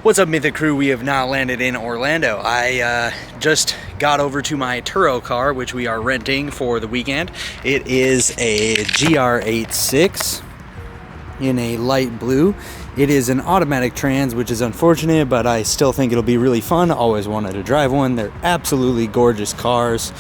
What's up, Mythic Crew? We have now landed in Orlando. I just got over to my Turo car, which we are renting for the weekend. It is a GR86 in a light blue. It is an automatic trans, which is unfortunate, but I still think it'll be really fun. Always wanted to drive one. They're absolutely gorgeous cars.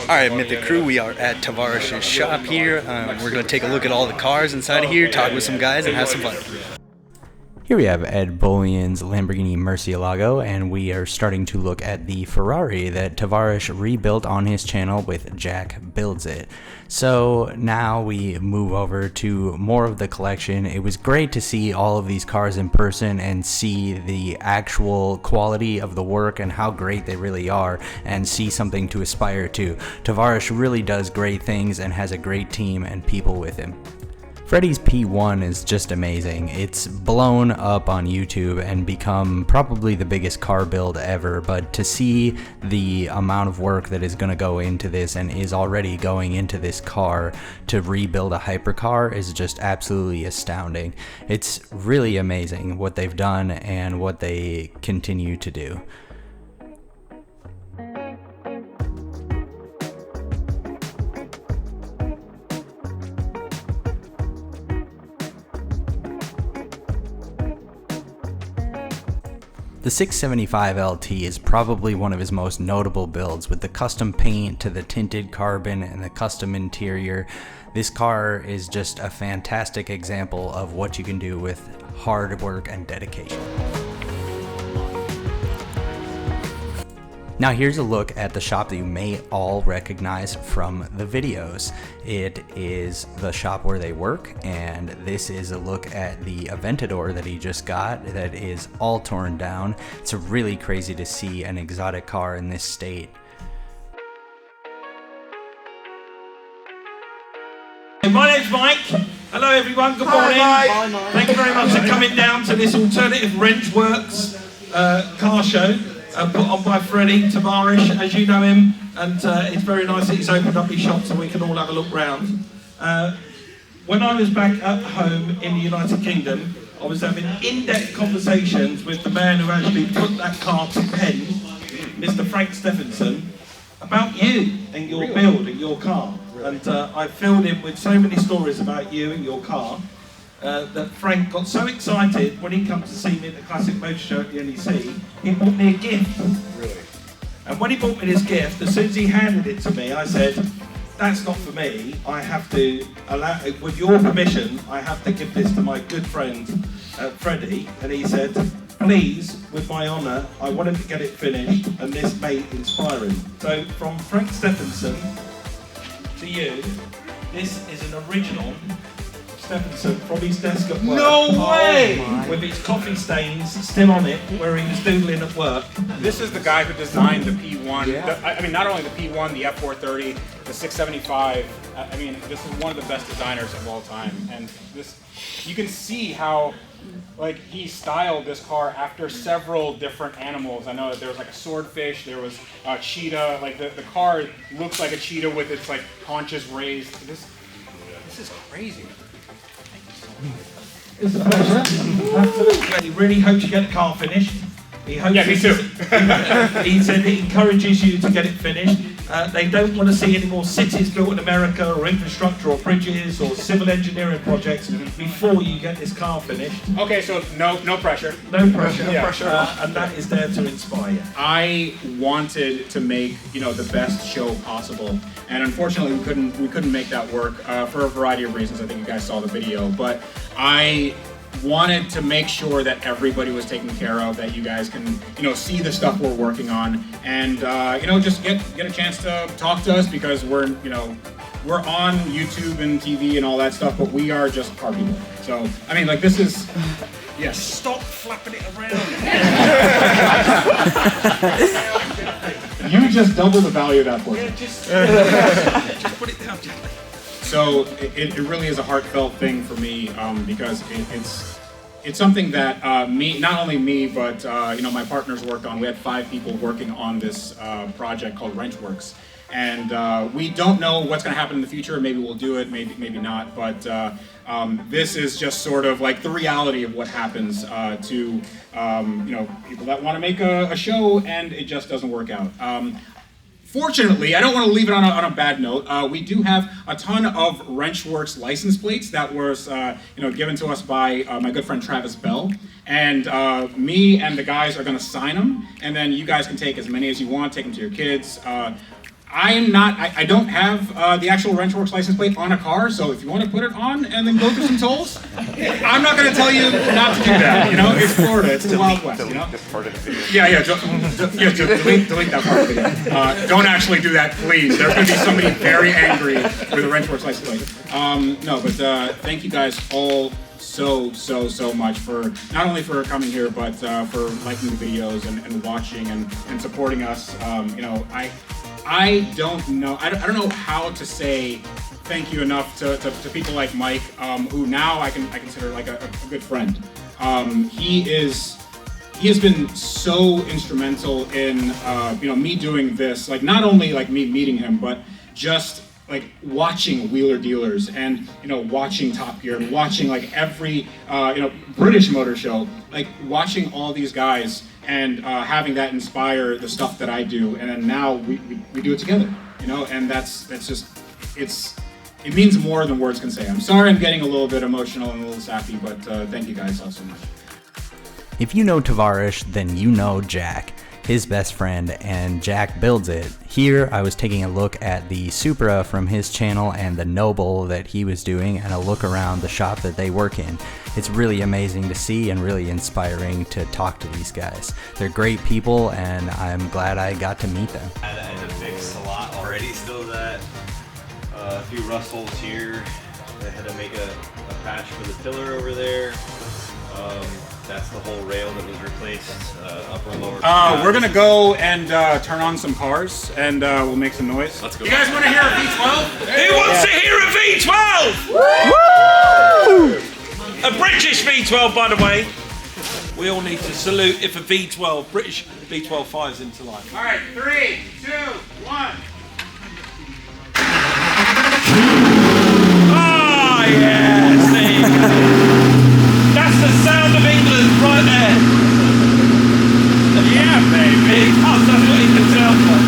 Alright, Mythic Crew, we are at Tavares's shop here. We're going to take a look at all the cars inside of here, talk with some guys, and have some fun. Here we have Ed Bullion's Lamborghini Mercy, and we are starting to look at the Ferrari that Tavares rebuilt on his channel with Jack Builds It. So now we move over to more of the collection. It was great to see all of these cars in person and see the actual quality of the work and how great they really are, and see something to aspire to. Tavares really does great things and has a great team and people with him. Freddys P1 is just amazing. It's blown up on YouTube and become probably the biggest car build ever, but to see the amount of work that is going to go into this and is already going into this car to rebuild a hypercar is just absolutely astounding. It's really amazing what they've done and what they continue to do. The 675 LT is probably one of his most notable builds, with the custom paint to the tinted carbon and the custom interior. This car is just a fantastic example of what you can do with hard work and dedication. Now here's a look at the shop that you may all recognize from the videos. It is the shop where they work, and this is a look at the Aventador that he just got that is all torn down. It's really crazy to see an exotic car in this state. My name's Mike. Hello everyone, good morning. Hi, Mike. Thank you very much for coming down to this alternative Wrench Works car show. Put on by Freddie Tavares, as you know him, and it's very nice that he's opened up his shop so we can all have a look round. When I was back at home in the United Kingdom, I was having in-depth conversations with the man who actually put that car to pen, Mr. Frank Stephenson, about you and your build and your car. And I filled him with so many stories about you and your car. That Frank got so excited when he came to see me at the Classic Motor Show at the NEC, he bought me a gift. Really? And when he bought me this gift, as soon as he handed it to me, I said, that's not for me. I have to allow, with your permission, I have to give this to my good friend, Freddie. And he said, please, with my honour, I wanted to get it finished, and this may inspire him. So from Frank Stephenson to you, this is an original Stephenson from his desk at work. No way! With his coffee stains still on it, where he was doodling at work. This is the guy who designed the P1. Yeah. I mean, not only the P1, the F430, the 675. I mean, this is one of the best designers of all time. And this, you can see how, like, he styled this car after several different animals. I know that there was like a swordfish, there was a cheetah. Like the car looks like a cheetah with its like haunches raised. This is crazy. It's a pleasure. Absolutely. He really hopes you get the car finished. He hopes Yeah, me too. He said he encourages you to get it finished. They don't want to see any more cities built in America, or infrastructure, or bridges, or civil engineering projects before you get this car finished. Okay, so no pressure. No pressure. Yeah. And that is there to inspire you. I wanted to make, the best show possible, and unfortunately we couldn't make that work for a variety of reasons. I think you guys saw the video, but I wanted to make sure that everybody was taken care of, that you guys can, see the stuff we're working on, and just get a chance to talk to us, because we're on YouTube and TV and all that stuff, but we are just car people. So I mean, like, this is. Yes. Stop flapping it around. You just double the value of that portion. Yeah, just put it down gently. So it really is a heartfelt thing for me, because it's something that not only me, but you know, my partners worked on. We had 5 people working on this project called Wrenchworks. And we don't know what's going to happen in the future. Maybe we'll do it, maybe not. But this is just sort of like the reality of what happens to you know, people that want to make a show and it just doesn't work out. Fortunately, I don't want to leave it on a bad note. We do have a ton of Wrenchworks license plates that was you know, given to us by my good friend Travis Bell. And me and the guys are going to sign them, and then you guys can take as many as you want, take them to your kids. I don't have the actual Wrenchworks license plate on a car, so if you want to put it on and then go through some tolls, I'm not going to tell you not to do that. You know, it's Florida, it's the Wild West. You know. Yeah, delete that part of the video. Don't actually do that, please. There's going to be somebody very angry with a Wrenchworks license plate. No, but thank you guys all so much for not only for coming here, but for liking the videos and watching and supporting us. You know, I don't know how to say thank you enough to people like Mike, who now I consider like a good friend. He has been so instrumental in you know, me doing this. Like, not only like me meeting him, but just like watching Wheeler Dealers and, you know, watching Top Gear and watching like every you know, British motor show, like watching all these guys and having that inspire the stuff that I do, and then now we do it together, you know, and that's just, it means more than words can say. I'm sorry I'm getting a little bit emotional and a little sappy, but thank you guys all so much. If you know Tavarish, then you know Jack, his best friend, and Jack builds it. Here I was taking a look at the Supra from his channel and the Noble that he was doing, and a look around the shop that they work in. It's really amazing to see and really inspiring to talk to these guys. They're great people, and I'm glad I got to meet them. I had to fix a lot already, still that. A few rust holes here. I had to make a patch for the pillar over there. That's the whole rail that was replaced, upper and lower. We're gonna go and turn on some cars, and we'll make some noise. Let's go. You guys want to hear a V12? Who wants to hear a V12? Woo! A British V12, by the way. We all need to salute if a V12, British V12 fires into life. All right, 3, 2, 1. Oh, yes, there you go. That's the sound of England right there. Yeah, baby. Oh, that's what you can tell from.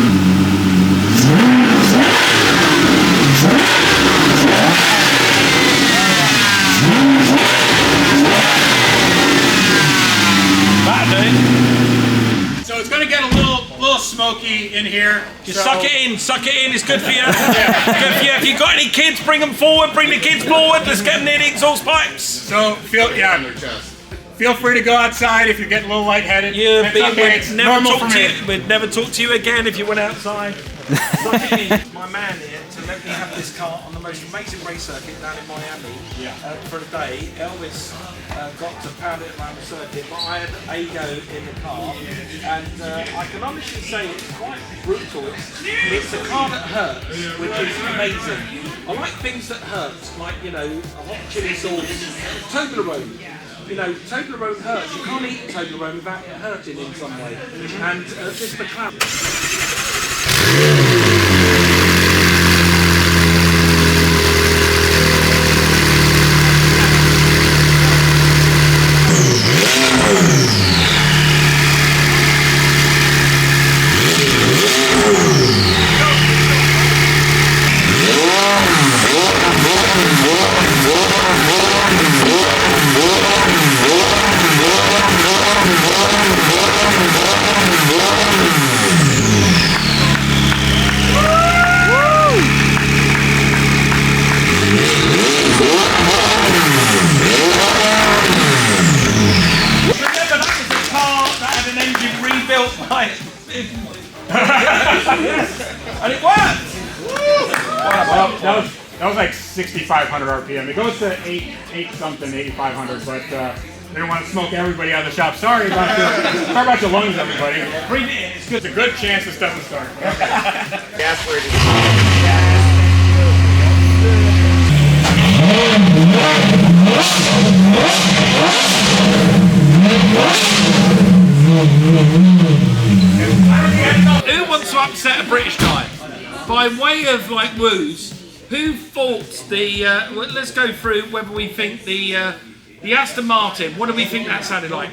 So it's gonna get a little smoky in here. Just suck it in, it's good for you. Good for you. If you've got any kids, bring them forward, bring the kids forward, let's get them near the exhaust pipes. So feel free to go outside if you're getting a little lightheaded. Yeah, okay. It's normal for me. We'd never talk to you again if you went outside. Suck it in. My man here to let me have this car on the most amazing race circuit down in Miami for the day. Elvis got to pound it around the circuit, but I had a go in the car, and I can honestly say it's quite brutal. It's a car that hurts, which is amazing. I like things that hurt, like, you know, a hot chili sauce, Toblerone. You know, Toblerone hurts. You can't eat Toblerone without it hurting in some way. And this McLaren. And it worked! Well, that was like 6,500 RPM. It goes to 8 something, 8,500, but they don't want to smoke everybody out of the shop. Sorry about your lungs, everybody. Breathe in. It's good. It's a good chance this doesn't start. Gas where it is. Who wants to upset a British guy? By way of like woos, who thought the? Well, let's go through whether we think the Aston Martin. What do we think that sounded like?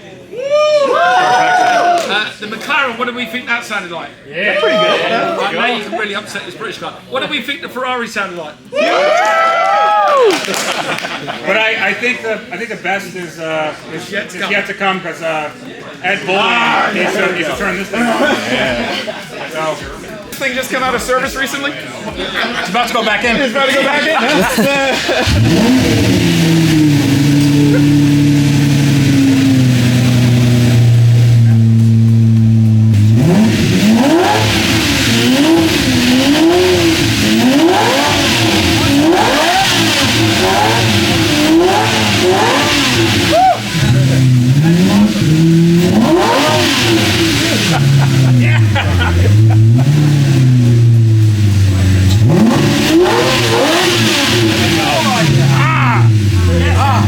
The McLaren. What do we think that sounded like? Yeah, pretty good. I know you can really upset this British guy. What do we think the Ferrari sounded like? But I think the best is yet to come because Ed Bullion needs to turn this thing on. So, This thing just came out of service recently. it's about to go back in. It's about to go back in.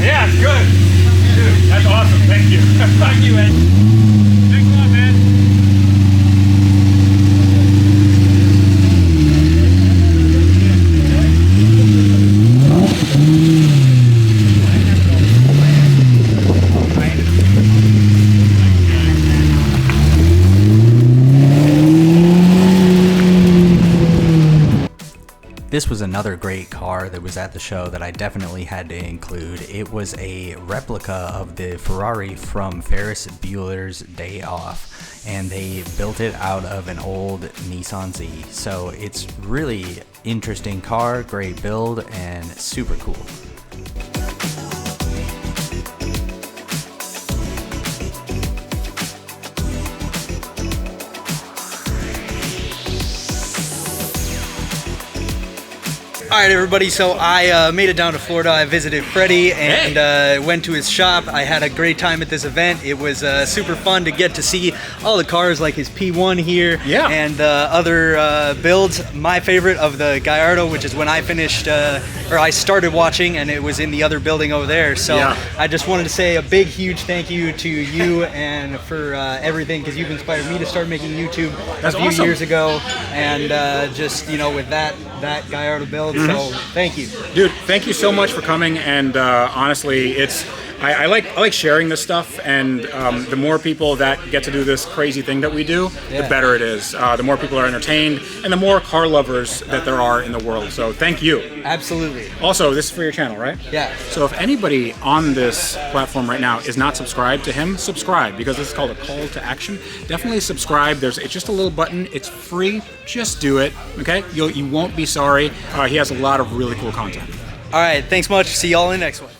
Yeah, it's good. Dude, that's awesome. Thank you. Thank you, Ed. Thanks a lot, man. This was another great car that was at the show that I definitely had to include. It was a replica of the Ferrari from Ferris Bueller's Day Off, and they built it out of an old Nissan Z. So it's really interesting car, great build, and super cool. Alright everybody, so I made it down to Florida. I visited Freddie and went to his shop. I had a great time at this event. It was super fun to get to see all the cars like his P1 here and other builds. My favorite of the Gallardo, which is when I finished, or I started watching, and it was in the other building over there. So I just wanted to say a big, huge thank you to you and for everything, because you've inspired me to start making YouTube a few years ago, and just, you know, with that Gallardo build. So thank you, Dude, thank you so much for coming, and honestly, it's I like sharing this stuff, and the more people that get to do this crazy thing that we do, the better it is. The more people are entertained, and the more car lovers that there are in the world. So thank you. Absolutely. Also, this is for your channel, right? Yeah. So if anybody on this platform right now is not subscribed to him, subscribe, because this is called a call to action. Definitely subscribe. It's just a little button. It's free. Just do it. Okay? You won't be sorry. He has a lot of really cool content. All right. Thanks much. See y'all in the next one.